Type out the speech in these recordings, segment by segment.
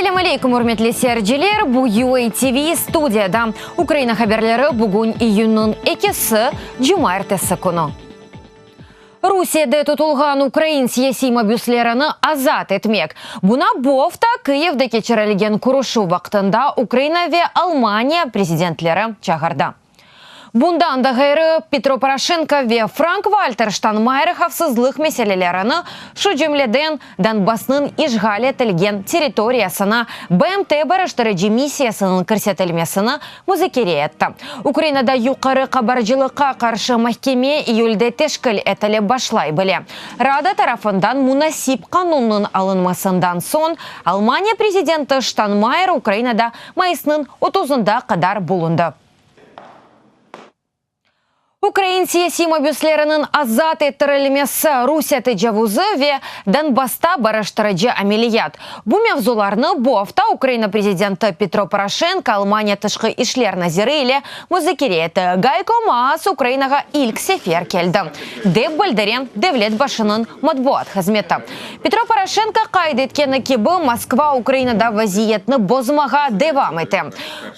Ассаляму алейкум, урметлі серджелер, бу UATV студияда. Украина хаберлері бүгін июнның 2-сі жұма әртесі күні. Русияда тұтылған Украин саяси мобюслеріні азат етмек. Бұна бофта Киевде кечірілген күрішу вақтында Украина ве Алмания президентлері чағырда. Bundan da gayrı Petro Poroshenko ve Frank-Walter Steinmeier hafsızlık meselelerini şu cümleden Donbass'ın işgal etilgen territoriyasına BMT barıştırıcı missiyasının kırsetilmesini müzakere etti. Ukrayna'da yukarı kabarcılığa karşı mahkeme iyulde teşkil etili başlay bile. Rada tarafından münasip kanunun alınmasından son Almanya prezidenti Steinmeier Ukrayna'da Mayıs'ın 30'unda kadar bulundu. Ukrain siyasi mobüslerinin azat ettirilmesi Rusya tecavüzü ve Donbass'ta barıştırıcı ameliyat. Bu mevzularını bu hafta Ukrayna prezidenti Petro Poroshenko Almanya Tışkı İşler Naziri ile müzakere etti. Gayko Maas Ukrayna'ga ilk sefer geldi. Dep bildiren devlet başının matbuat hizmeti. Petro Poroshenko kaydetken ki bu Moskva Ukrayna'da vaziyetini bozmağa devam etti.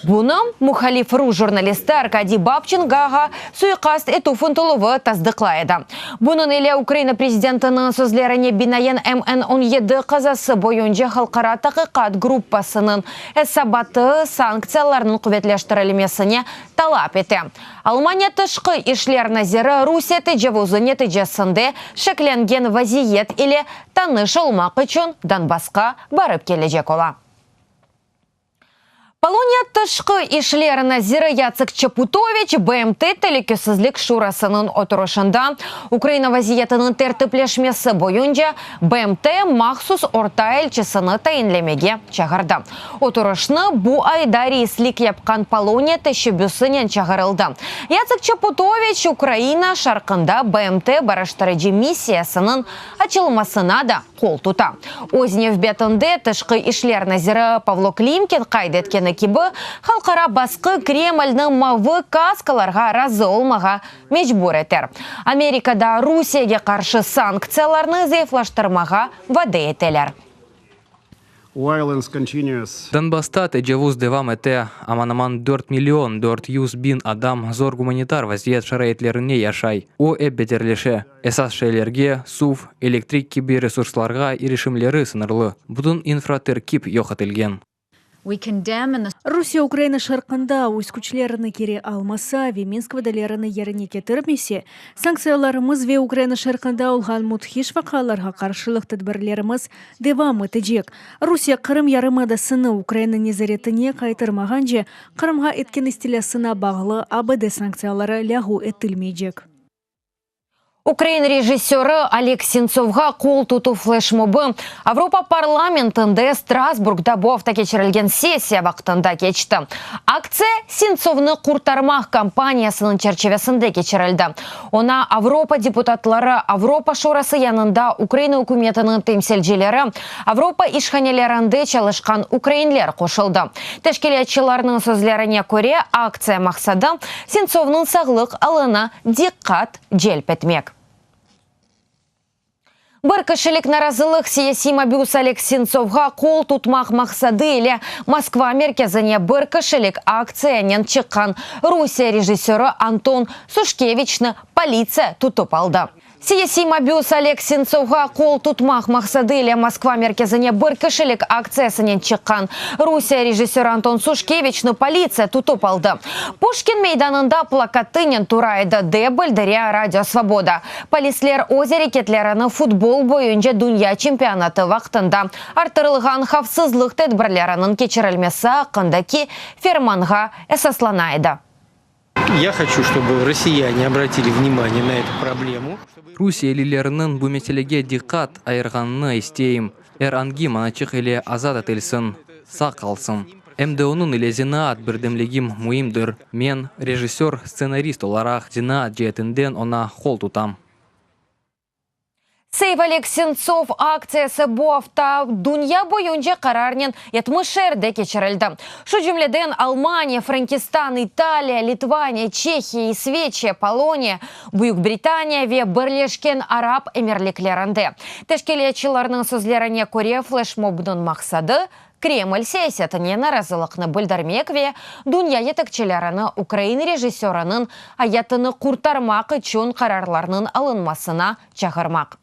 Bunu muhalif Rus jurnalisti Arkadiy Babchenko'ga suikast etу фунтуловы таздықлайды. Бұның еле Украина президентінің сөзлеріне бинаен МН-17 қазасы бойынша халқара тақиқат группасының әсабаты санкцияларының құветлештірілмесіне талап етті. Алмания тышқы ішлер назирі Русия тежавузы нәтижесінде шекленген вазиет или таныш олмақ үшін Донбассқа барып кележек ола. Полония тышқы ишлер назирі Яцек Чапутович БМТ телекөсізлік шурасының отырышында Украина вазиетінің тәртіплешмесі бойынша БМТ махсус орта елчісіні тайынлемеге чағырды. Отырышны бұ айда рейслік япқан Полония тәшібісінен чағырылды. Яцек Чапутович Украина шарқында БМТ барыштырыжы миссиясының açılmasına да қол тұта. Ознев бетінде тышқы ишлер назирі Павло Климкин қайдеткен кебі халқара басқы Кремльнің мавы каскаларға разы олмаға мечбур етер. Америкада Русияге қаршы санкцияларны зайыфлаштырмаға вады етелер. Донбасста тежавуз девам ете аманаман 4 миллион 400 бин адам зор гуманитар вазиет шарайетлеріне яшай. О эббетерлеше эсас шейлерге, сув, электрик киби ресурсларға ирешімлері сынырлы. Бұдын инфратеркип йоқатылген. Русия Украина шарқында өз күчлеріні кере алмаса, ве Минск вадалеріні еріне кетірмесе, санкцияларымыз ве Украина шарқында олған мұтхиш вақаларға қаршылық тәдбірлеріміз девам етежек. Русия Қырым ярымадасыны Украина незаретіне қайтырмаған же, Қырымға еткен істелесіна бағылы АБД санкциялары лягу етілмейджек. Украин режиссері Олег Сенцовға қол тұту флешмобы Авропа парламентінде Страсбургда бофта кечірілген сессия вақтында кечті. Акция Сенцовны құртармақ компаниясының чәрчевесінде кечірілді. Она Авропа депутатлары, Авропа шорасы янында Украина үкіметінің темселжелері, Авропа ишханелерінде çalışқан украинлер қошылды. Тәшкелетшілерінің сөзлеріне көре акция мақсады Сенцовның сағлық алына диққат желп етмек. Бір кішілік наразылық саяси мобюс Олег Сенцовға қол тұтмақ мақсады еле Москва мерkezіне бір кішілік акциянен шыққан Русия режиссері Антон Сушкевичні полиция тұтып алды. Саяси мобюс Олег Сенцовға қол тұтмақ мақсады еле Москва мерkezіне бір кішілік акциясынен шыққан Русия режиссері Антон Сушкевичні полиция тұтып алды. Пушкин мейданында плакатынен турайды деп білдіре Радио Свобода. Полислер өз әрекетлеріні футбол бойынша дүния чемпионаты вақтында артырылған хавсызлық тәдбірлерінің кечірілмесі ақындаки ферманға эсасланайды. Я хочу, чтобы россияне обратили внимание на эту проблему. Русия лилерінің bu meselege диққат айырғанны істейім. Анги маначық еле азат етілсін, сақ қалсын. МДОның еле зинаат бірдемлегім мұйымдыр. Мен режиссер, сценарист оларақ зинаат жетінден она қол тұтам. Сейв Олег Сенцов акциясы бофта дунья бойынча карарнен етмышерде кечерілді. Шу жүмледен Алмания, Франкистан, Италия, Литвания, Чехия, Исвечия, Полония, Бuyuk-Британия ве бірлешкен араб эмерліклерінде. Тәшкелетчілерінің сөзлеріне көре флешмобның мақсады Кремль саясатыне наразылықны білдірмек ве дунья етікчілеріні Украин режиссерінің аятыны құртармақ үшін қарарларының алынмасына чағырмақ.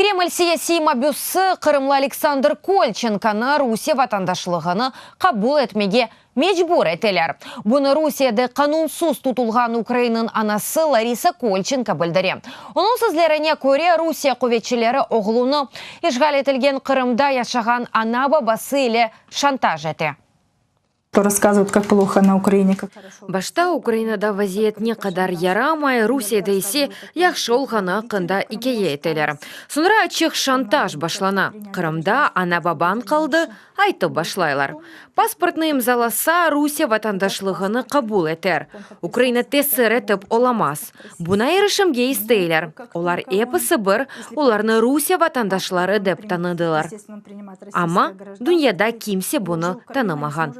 Кремль саяси мобюсы Қырымлы Александр Кольченканы Русия ватандашлығыны қабул етмеге мечбур етелер. Бұны Русияда қанунсыз тутулған Украинын анасы Лариса Кольченко білдіре. Оның сөзлеріне көре Русия көветчілері оғлуны ишғал етілген Қырымда яшаған ана бабасы ile шантаж еті. Кто рассказывает, как плохо на Украине, как хорошо. Башта Украинада вазиет не кадар ярамай, Русияда исе яхшол ғана қында икее етелер. Сонра ачық шантаж башлана. Қырымда ана бабан қалды, айты башлайлар. Паспортны имзаласа Русия ватандашлығыны қабул етер. Украина тесір етіп оламас. Бұна ерішімге істейлер. Олар епісі бір, оларны Русия ватандашлары деп таныдылар. Ама дүнияда кимсе бұны танымаған.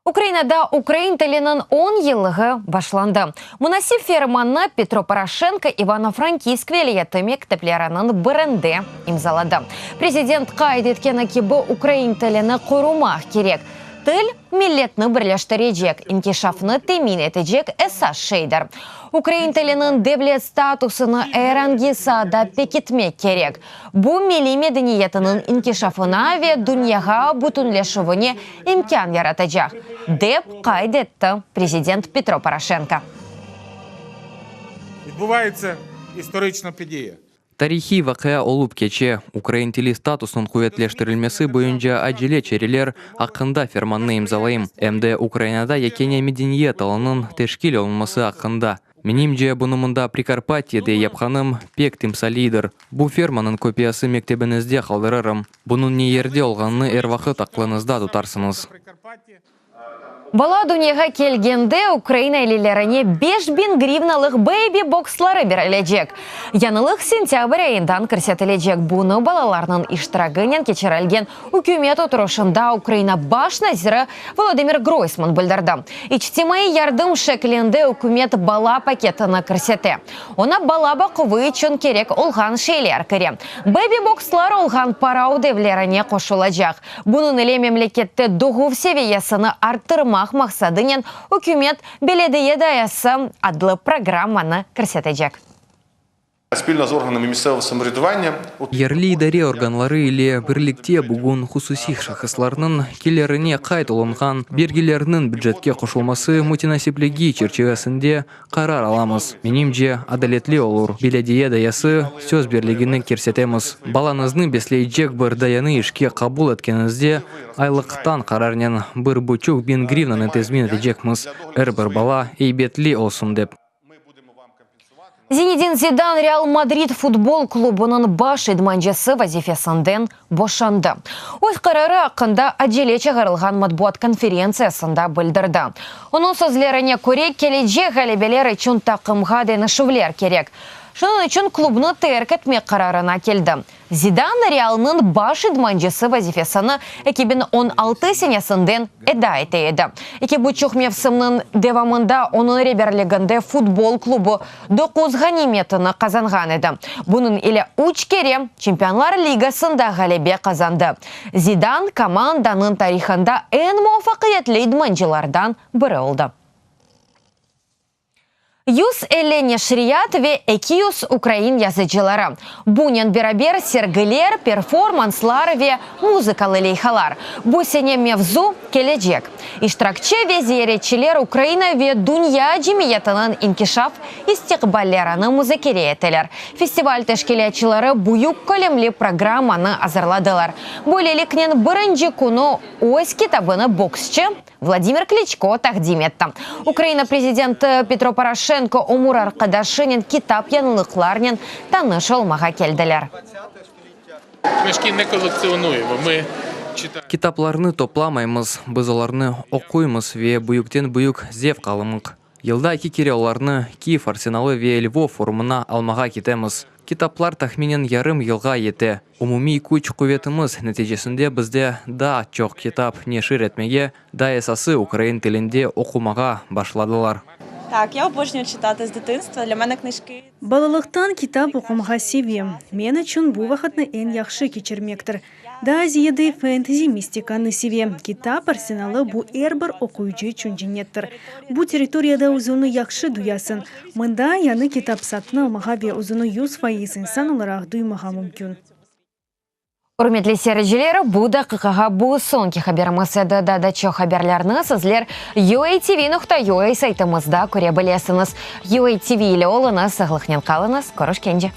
Украинада Украин тілінің 10 елігі башланды. Мұнасив ферманы Петро Порошенко Ивано-Франкивск велиеті мектеплерінің бірінде имзалады. Президент қайд еткені кебі Украин тіліні қорумақ керек. Тіл миллетні бірлештірежек, инкешафны темин етежек эсас шейдер. Украин тілінің девлет статусыны әрангесада пекетмек керек. Бұ милли медениетінің инкешафына ве дүнияға бүтінлешівіне имкан яратacak, деп қайд етті президент Петро Порошенко. Відбувається історична подія. Тарихи вақия олып кече Украин тілі статусын куетлештірілмесі бойынша ажиле черелер ақында ферманны имзалайым. Әмді Украинада якене медениет алының тешкил олынмасы ақында. Менимже бұнымында Прикарпатияде япқаным пек тимсалидер. Бұ ферманын копиясы мектебінізде қалдырырым. Бұның не ерде олғанны әрвақыт ақлынызда тұтарсыныз. Бала дүниеға келгенде Украина елелеріне 5000 гривналық бэйби-бокслары берілежек. Янылық сентябрь айындан көрсетілежек. Бұны балаларының иштирагынан кечерілген үкімет отырышында Украина баш назирі Володимир Гройсман білдірді. Ичтимай ярдым шекленде үкімет бала пакетіні көрсеті. Она бала бақывы үшін керек олған шейлер кіре. Бэйби-бокслар олған парау девлеріне қошылажақ. Бұның еле мемлекетті дұғыв севиясыны арттырмақ мақсадынен үкімет беледeye даясы адлы программаны көрсетежек. Спільно з органами місцевого самоврядування Ерлі идаре органлары или бірлікте бүгін хусусих шахысларының келеріне қайт олынған бергелерінің бюджетке қошылмасы мутинасиплеги черчевесінде қарар аламыз. Менимже адалетлі олур. Беледeye даясы сөз берлігіні керсетеміз. Баланызны беслейджек бір даяны ішке қабул еткенізде айлықтан қарарнен 1,5 гривнаны тезмин етежекміз. Бір бала ейбетлі олсын деп. Зинедин Зидан Реал Мадрид футбол клубының баш идманчысы вазифесінден бошанды. Өз қарары ақында аджеле чығарылған матбуат конференциясында білдірді. Оның сөзлеріне көре кележе ғалебелер үшін тақымға денішівлер керек. Шының үшін клубны терк етмек қарарына келді. Зидан Реалның баш идманчысы вазифесіні екібін 16 сенесінден эда етейді. Екібі чухмевсімнің девамында оның реберлігінде футбол клубы 9 ғаниметіні қазанған еді. Бұның елі 3 кере чемпионлар лигасында ғалебе қазанды. Зидан команданың тарихында ән муафақиетлі идманчылардан бірі олды. Юс Элене Шрият ве Экиюс Украин язычылары. Бунен берабер сергілер, перформанслар ве музыкалы лейхалар. Бусене мевзу келеджек. Иштиракчы везеретчилер Украина ве дунья жемиетінің инкишаф истиқбаллераны музыкере етелер. Фестиваль тәшкелетчилары буюк көлемлі программаны азырладылар. Бөлелікнен бірінші күні өз китабыны боксчы Владимир Кличко тақдим етті. Украина президенті Петро Порошенко умур арқадашынен китап янылықларнен таныш олмаға келділер. Книжки не колекціонуємо, ми читаємо. Китапларны топламаймыз, біз оларны оқуймыз ве бұйықтен бұйық зев қалымық. Йылда ики кереоларны Киев арсеналы ве Львов форумына алмаға кетеміз. Китаплар тахминен ярым йылға ете. Умуми күч куветіміз нәтижесінде бізде да чоқ китап не ширетмеге, да есасы Украин тілінде оқумаға башладылар. Так, я обожнюю читати з дитинства. Для мене книжки. Балалықтан китап оқымға севем. Мен үшін бұл вақытны ән яқшы кечермектір. Да азияды фэнтези мистиканы севем. Китап арсеналы бұл әрбір оқуючы үшін женеттір. Бұл территорияда ұзыны яқшы дуясын. Мында яны китап сатны алмаға бе ұзыны 100% инсан оларақ дуймаға мүмкін. Урметлі сережелері, бұда қықаға бұл сонки хаберіміз еді дадачы хаберлеріні сізлер UATV.ua сайтымызда көре білесіңіз. UATV илі олыңыз сығылықнен қалыңыз. Көріш кенде.